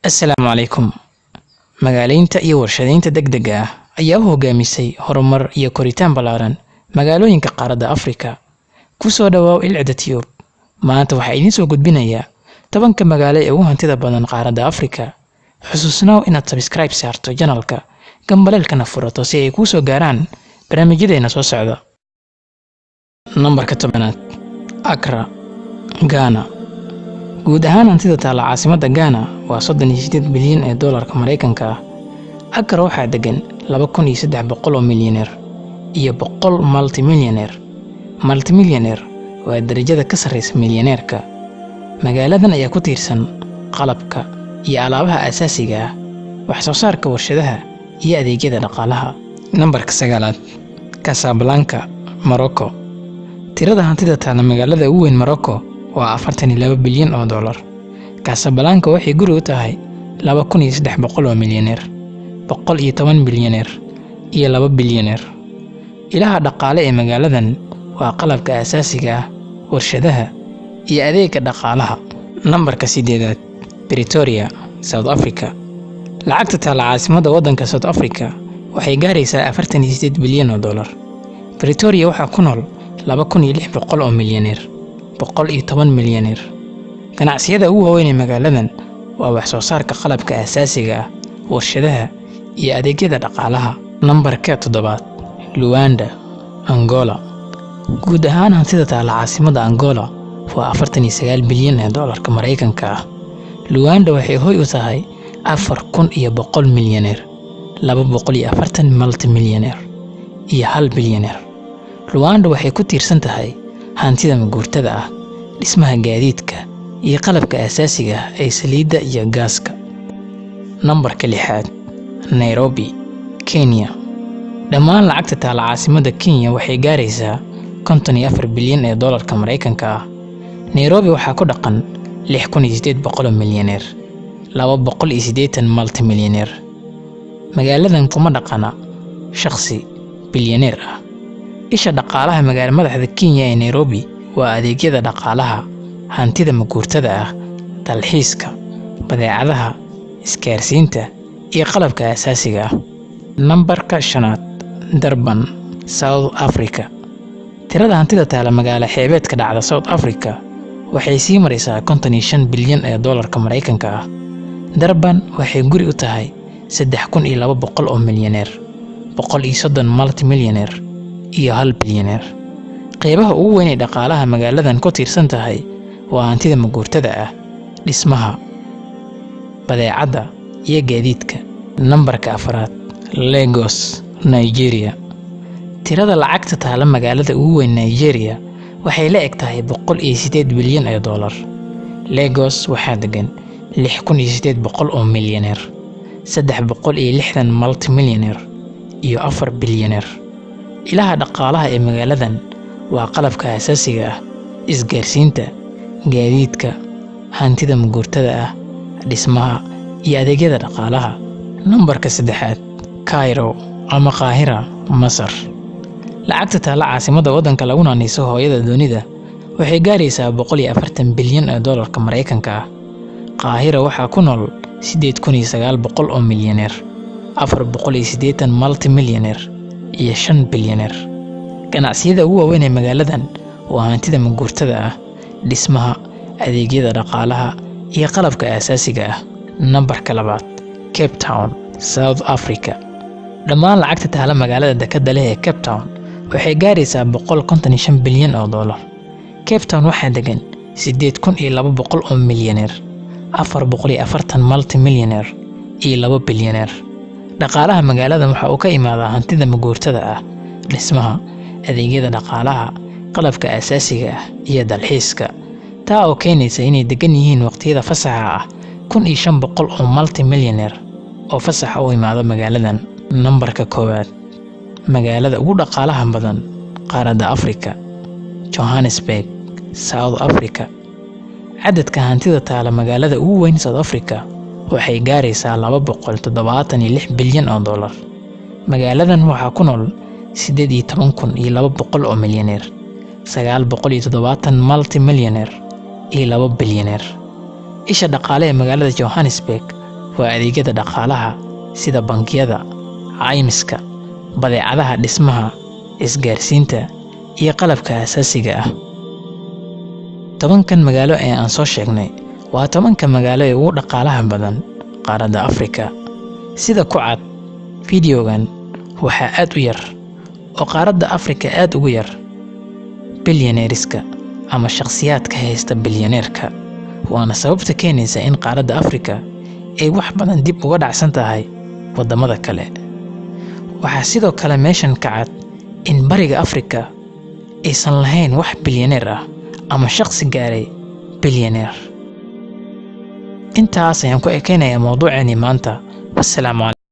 Assalaamu calaykum. Magaaleynta iyo warshadaynta degdega ah ayaa u hogaamisay horumar iyo koritaan ballaaran magaalooyinka qaaradda Afrika. Ku soo dhawaaw Ilcada Tube. Maanta waxaa idiin soo gudbinayaa 10 magaalo ee ugu hantida badan qaaradda Afrika. Xusuusnaaw inaad subscribe saarto channelka, gambaleelkana furato si ay kuu soo gaaraan barnaamijyadeena soo socda. Nambarka 10aad, Accra, Ghana. Guud ahaan hantida taala caasimadda Ghana waa 38 bilyan ee doolarka Mareykanka ah. Accra waxaa degan 2300 oo milyaneer iyo 100 multimillionaire. Multimillionaire waa darajada ka sarreysa milyaneerka. Magaaladan ayaa ku tiirsan qalabka iyo alaabaha aasaasiga ah, wax soo saarka warshadaha iyo adeegyada dhaqaalaha. Nambarka 9aad, Casablanca, Morocco. Tirada hantida taala magaalada ugu weyn Morocco waa 42 bilyan oo doolar. Casablanca waxay guri u tahay 2300 oo milyaneer, 110 bilyaneer iyo 2 bilyaneer. Ilaha dhaqaale ee magaaladan waa qalabka aasaasiga ah, warshadaha iyo adeegga dhaqaalaha. Nambarka 8aad, Pretoria, South Africa. Lacagta taala caasimadda waddanka South Africa waxay gaaraysaa 48 bilyan oo doolar. Pretoria waxaa ku nool 2600 oo milyaneer, 110 milyaneer. Ganacsiyada ugu waaweyn ee magaaladan waa wax soo saarka qalabka aasaasiga ah, warshadaha iyo adeegyada dhaqaalaha. Nambarka 7aad, Luanda, Angola. Guud ahaan hantida taala caasimadda Angola waa 49 bilyan ee doolarka Mareykanka ah. Luanda waxay hoy u tahay 4100 milyaneer, 240 multimillionaire iyo 1 bilyaneer. Luanda waxay ku tiirsan tahay hantida maguurtada ah, dhismaha gaadiidka iyo qalabka aasaasiga ah ee saliidda iyo gaaska. Nambarka 6aad, Nairobi, Kenya. Dhammaan lacagta taala caasimadda Kenya waxay gaaraysaa 54 bilyan ee doolarka Mareykanka ah. Nairobi waxaa ku dhaqan 6800 milyaneer, 280 multimillionaire. Magaaladan kuma dhaqana shakhsi bilyaneer ah. Isha dhaqaalaha magaala madaxda Kenya ee Nairobi waa adeegyada dhaqaalaha, hantida maguurtada ah, dalxiiska, badeecadaha, isgaarsiinta iyo qalabka aasaasiga ah. Nambarka 5aad, Durban, South Africa. Tirada hantida taala magaalo xeebeedka dhacda South Africa waxay sii maraysaa 55 bilyan ee doolarka Mareykanka ah. Durban waxay guri u tahay 3200 oo milyaneer, 130 multimillionaire iyo 1 bilyaneer. Qaybaha ugu weyn ee dhaqaalaha magaaladan ku tiirsan tahay waa hantida maguurtada ah, dhismaha, badeecada iyo gaadiidka. Nambarka 4aad, Lagos, Nigeria. Tirada lacagta taala magaalada ugu weyn Nigeria waxay la eg tahay 108 bilyan ee doolar. Lagos waxaa degan 6800 oo milyaneer, 360 multimillionaire iyo 4 bilyaneer. Ilaha dhaqaalaha ee magaaladan waa qalabka aasaasiga ah, isgaarsiinta, gaadiidka, hantida maguurtada ah, dhismaha iyo adeegyada dhaqaalaha. Nambarka 3aad, Cairo ama Qaahira, Masar. Lacagta taala caasimadda waddanka lagu naaniso hooyada dunida waxay gaaraysaa 140 bilyan ee doolarka Mareykanka ah. Qaahira waxaa ku nool 8900 oo milyaneer, 480 multimillionaire iyo 5 bilyaneer. Ganacsiyada ugu waaweyn ee magaaladan waa hantida maguurtada ah, dhismaha, adeegyada dhaqaalaha iyo qalabka aasaasiga ah. Nambarka 2aad, Cape Town, South Africa. Dhammaan lacagta taala magaalada dekedda leh ee Cape Town waxay gaaraysaa 155 bilyan oo doolar. Cape Town waxaa degan 8200 oo milyaneer, 440 multimillionaire iyo 2 bilyaneer. Dhaqaalaha magaaladan waxa uu ka imaadaa hantida maguurtada ah, dhismaha, adeegyada dhaqaalaha, qalabka aasaasiga ah iyo dalxiiska. Taa oo keenaysa inay degan yihiin waqtiyada fasaxa ah 1500 oo multimillionaire oo fasaxa u imaado magaaladan. Nambarka 1aad, magaalada ugu dhaqaalaha badan qaaradda Afrika, Johannesburg, South Africa. Cadadka hantida taala magaalada ugu weyn South Africa waxay gaaraysaa 276 bilyan oo doolar. Magaaladan waxaa ku nool 18,200 oo milyaneer, 970 multimillionaire iyo 2 bilyaneer. Isha dhaqaale ee magaalada Johannesburg waa adeegyada dhaqaalaha sida bangiyada, caymiska, badeecadaha dhismaha, isgaarsiinta iyo qalabka aasaasiga ah. 10kan magaalo ee aan soo sheegnay waa 10ka magaalo ee ugu dhaqaalaha badan qaaradda Afrika. Sida ku cad fiidiyogan, waxaa aad u yar oo qaaradda Afrika aad ugu yar bilyaneeriska ama shakhsiyaadka haysta bilyaneerka, waana sababta keenaysa in qaaradda Afrika ay wax badan dib uga dhacsan tahay wadamada kale. Waxaa sidoo kale meeshan ka cad in bariga Afrika aysan lahayn wax bilyaneer ah ama shakhsi gaaray bilyaneer. intaas ayaan ku ekeenayaa mowduuceeni maanta. wassalaamu calaykum.